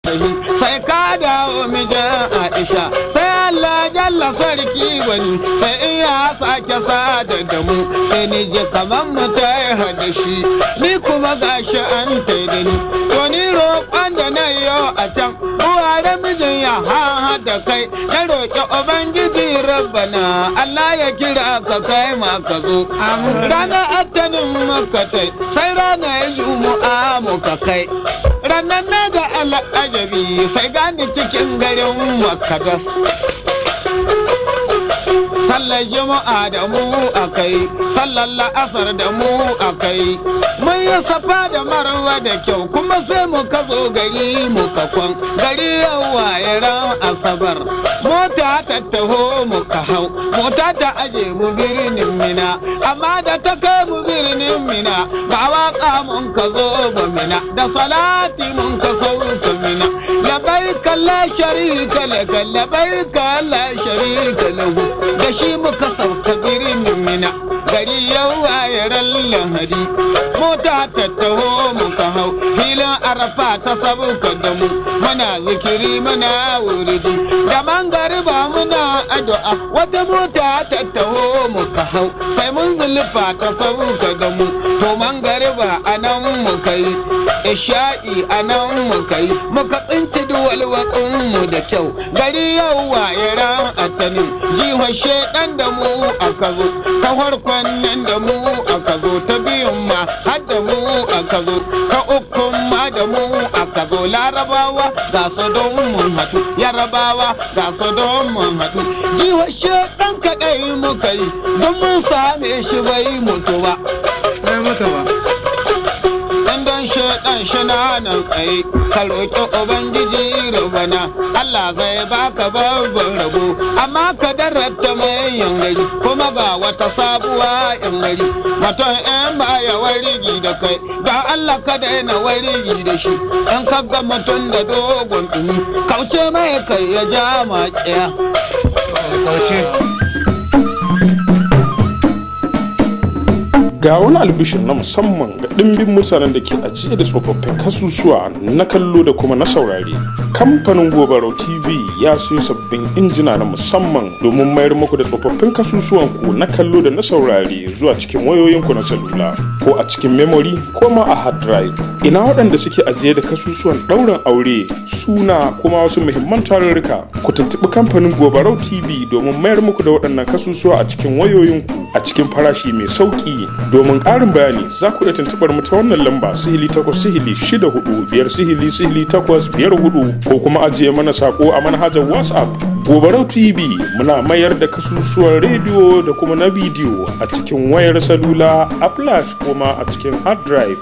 tahi sai ka dawo mijin Aisha sai Allah jalla sarki wani sai in ya sake sada da mu sai ni je kaman mu ta hada shi ni kuma gashi an tai da ni to ni roƙon da na yo a can uware mijin ya hada kai na roƙi ubangiji rabbana Allah ya kira ka kai ma ka zo ranar attanin maka tai sai ranar juma'a muka kai ranar na ga al'ajabi sai gani cikin garin Makka sallar juma'a da mu akai sallar la'asar da mu akai mun yi safa da marwa da kyau kuma sai muka zo gari muka kwan gari yawa ran asabar mota ta taho muka hau mota ta aje mu birnin Mina amma da ta kai mu birnin Mina ba waka mun ka zo ba Mina da salati mun ka sauka Mina labaika la sharika laka labaika la sharika lahu da shi muka sauka birnin Mina gari yawa ran Lahadi mota ta taho muka hau filin Arafa ta sabuka da mu muna zikiri muna wuridi da mangariba muna addu'a wata mota ta taho muka hau sai mun zulfa ta sabuka da mu to mangariba anan muka yi isha'i anan muka yi muka tsinci duwalwatsun mu da kyau gari yawa ran atanin jihar shedan da mu aka zo ta farkon nan da mu aka zo ta biyun ma har da mu aka zo ta ukun ma da mu aka zo larabawa ga su don mun hatu yarabawa ga su don mun hatu jihar shedan kadai muka yi don mun same shi bai mutu ba dan shedan shi na nan tsaye ka roƙi ubangiji rubana Allah zai baka babban rabo amma ka darata mai yangari kuma ga wata sabuwa yangari mutum in ba ya warigi da kai don Allah ka daina warigi da shi in ka ga mutum da dogon ɗumi kauce mai kai ya ja maƙiya ga wani albishir na musamman ga ɗimbin mutanen da ke ajiye da tsofaffin kasusuwa na kallo da kuma na saurare. Kamfanin Gobarau TV ya siyo sabbin injina na musamman domin mayar muku da tsofaffin kasusuwan ku na kallo da na saurare zuwa cikin wayoyinku na salula ko a cikin memory ko ma a hard drive. Ina waɗanda suke ajiye da kasusuwan ɗaurin aure, suna kuma wasu muhimman tarurruka. Ku tuntuɓi kamfanin Gobarau TV domin mayar muku da waɗannan kasusuwa a cikin wayoyinku a cikin farashi mai sauƙi. Domin ƙarin bayani za ku iya tuntuɓar mu ta wannan lamba 0800-64 ko kuma ajiye mana sako a manhajar WhatsApp. Gobarau TV muna mayar da kasusuwan rediyo da kuma na bidiyo a cikin wayar salula, a flash kuma a cikin hard drive.